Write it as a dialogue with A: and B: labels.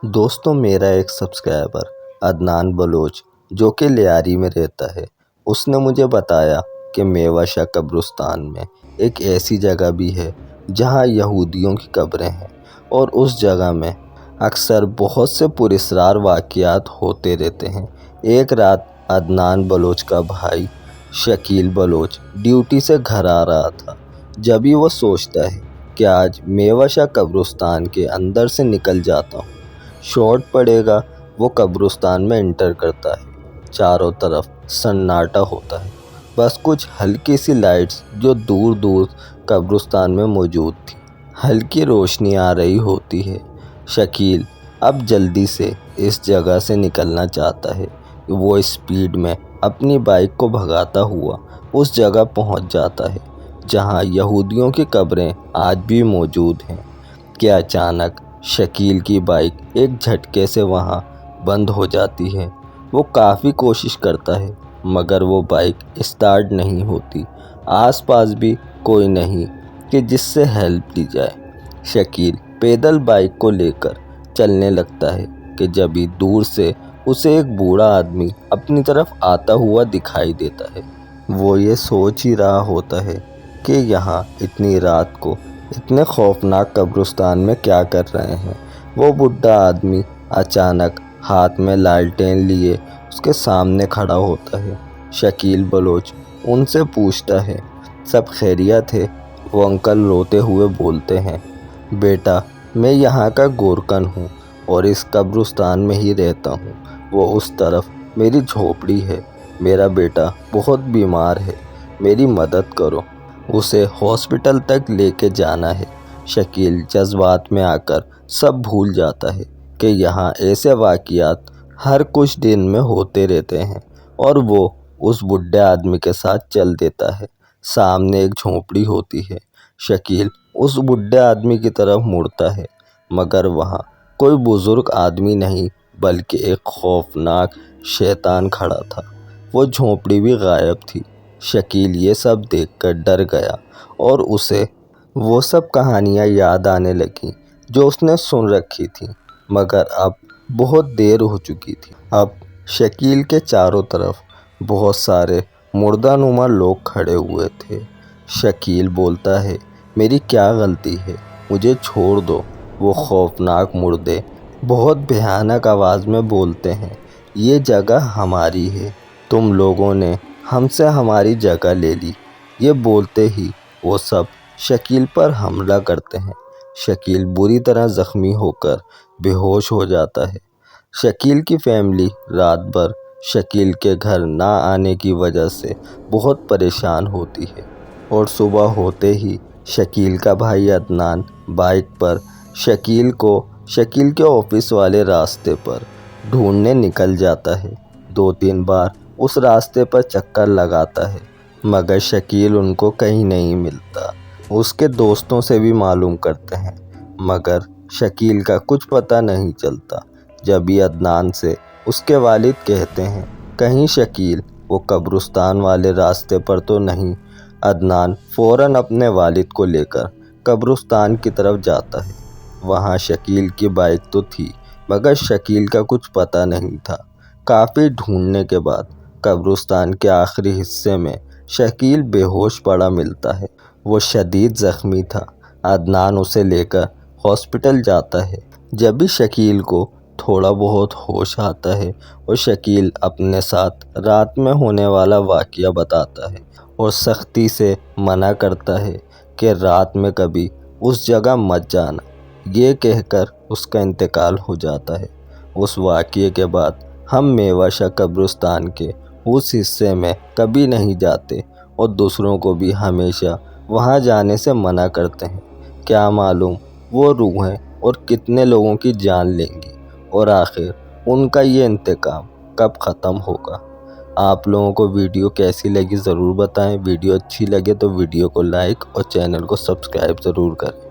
A: دوستوں، میرا ایک سبسکرائبر عدنان بلوچ جو کہ لیاری میں رہتا ہے، اس نے مجھے بتایا کہ میوہ شاہ قبرستان میں ایک ایسی جگہ بھی ہے جہاں یہودیوں کی قبریں ہیں، اور اس جگہ میں اکثر بہت سے پراسرار واقعات ہوتے رہتے ہیں۔ ایک رات عدنان بلوچ کا بھائی شکیل بلوچ ڈیوٹی سے گھر آ رہا تھا۔ جبھی وہ سوچتا ہے کہ آج میوہ شاہ قبرستان کے اندر سے نکل جاتا ہوں، شارٹ پڑے گا۔ وہ قبرستان میں انٹر کرتا ہے۔ چاروں طرف سناٹا ہوتا ہے، بس کچھ ہلکی سی لائٹس جو دور دور قبرستان میں موجود تھی، ہلکی روشنی آ رہی ہوتی ہے۔ شکیل اب جلدی سے اس جگہ سے نکلنا چاہتا ہے۔ وہ اسپیڈ میں اپنی بائک کو بھگاتا ہوا اس جگہ پہنچ جاتا ہے جہاں یہودیوں کی قبریں آج بھی موجود ہیں کہ اچانک شکیل کی بائک ایک جھٹکے سے وہاں بند ہو جاتی ہے۔ وہ کافی کوشش کرتا ہے مگر وہ بائک اسٹارٹ نہیں ہوتی۔ آس پاس بھی کوئی نہیں کہ جس سے ہیلپ لی جائے۔ شکیل پیدل بائک کو لے کر چلنے لگتا ہے کہ جبھی دور سے اسے ایک بوڑھا آدمی اپنی طرف آتا ہوا دکھائی دیتا ہے۔ وہ یہ سوچ ہی رہا ہوتا ہے کہ یہاں اتنی رات کو اتنے خوفناک قبرستان میں کیا کر رہے ہیں۔ وہ بوڑھا آدمی اچانک ہاتھ میں لالٹین لیے اس کے سامنے کھڑا ہوتا ہے۔ شکیل بلوچ ان سے پوچھتا ہے، سب خیریت ہے؟ وہ انکل روتے ہوئے بولتے ہیں، بیٹا میں یہاں کا گورکن ہوں اور اس قبرستان میں ہی رہتا ہوں۔ وہ اس طرف میری جھوپڑی ہے۔ میرا بیٹا بہت بیمار ہے، میری مدد کرو، اسے ہاسپٹل تک لے کے جانا ہے۔ شکیل جذبات میں آ کر سب بھول جاتا ہے کہ یہاں ایسے واقعات ہر کچھ دن میں ہوتے رہتے ہیں، اور وہ اس بوڑھے آدمی کے ساتھ چل دیتا ہے۔ سامنے ایک جھوپڑی ہوتی ہے۔ شکیل اس بوڑھے آدمی کی طرف مڑتا ہے مگر وہاں کوئی بزرگ آدمی نہیں بلکہ ایک خوفناک شیطان کھڑا تھا۔ وہ جھوپڑی بھی غائب تھی۔ شکیل یہ سب دیکھ کر ڈر گیا اور اسے وہ سب کہانیاں یاد آنے لگیں جو اس نے سن رکھی تھیں، مگر اب بہت دیر ہو چکی تھی۔ اب شکیل کے چاروں طرف بہت سارے مردہ نما لوگ کھڑے ہوئے تھے۔ شکیل بولتا ہے، میری کیا غلطی ہے، مجھے چھوڑ دو۔ وہ خوفناک مردے بہت بھیانک آواز میں بولتے ہیں، یہ جگہ ہماری ہے، تم لوگوں نے ہم سے ہماری جگہ لے لی۔ یہ بولتے ہی وہ سب شکیل پر حملہ کرتے ہیں۔ شکیل بری طرح زخمی ہو کر بے ہوش ہو جاتا ہے۔ شکیل کی فیملی رات بھر شکیل کے گھر نہ آنے کی وجہ سے بہت پریشان ہوتی ہے، اور صبح ہوتے ہی شکیل کا بھائی عدنان بائک پر شکیل کے آفس والے راستے پر ڈھونڈنے نکل جاتا ہے۔ 2-3 بار اس راستے پر چکر لگاتا ہے مگر شکیل ان کو کہیں نہیں ملتا۔ اس کے دوستوں سے بھی معلوم کرتے ہیں مگر شکیل کا کچھ پتہ نہیں چلتا۔ جبھی عدنان سے اس کے والد کہتے ہیں، کہیں شکیل وہ قبرستان والے راستے پر تو نہیں۔ عدنان فوراً اپنے والد کو لے کر قبرستان کی طرف جاتا ہے۔ وہاں شکیل کی بائک تو تھی مگر شکیل کا کچھ پتہ نہیں تھا۔ کافی ڈھونڈنے کے بعد قبرستان کے آخری حصے میں شکیل بے ہوش پڑا ملتا ہے۔ وہ شدید زخمی تھا۔ عدنان اسے لے کر ہاسپٹل جاتا ہے۔ جبھی شکیل کو تھوڑا بہت ہوش آتا ہے اور شکیل اپنے ساتھ رات میں ہونے والا واقعہ بتاتا ہے اور سختی سے منع کرتا ہے کہ رات میں کبھی اس جگہ مت جانا۔ یہ کہہ کر اس کا انتقال ہو جاتا ہے۔ اس واقعے کے بعد ہم میوہ شاہ قبرستان کے اس حصے میں کبھی نہیں جاتے اور دوسروں کو بھی ہمیشہ وہاں جانے سے منع کرتے ہیں۔ کیا معلوم وہ روحیں اور کتنے لوگوں کی جان لیں گی اور آخر ان کا یہ انتقام کب ختم ہوگا۔ آپ لوگوں کو ویڈیو کیسی لگی ضرور بتائیں۔ ویڈیو اچھی لگے تو ویڈیو کو لائک اور چینل کو سبسکرائب ضرور کریں۔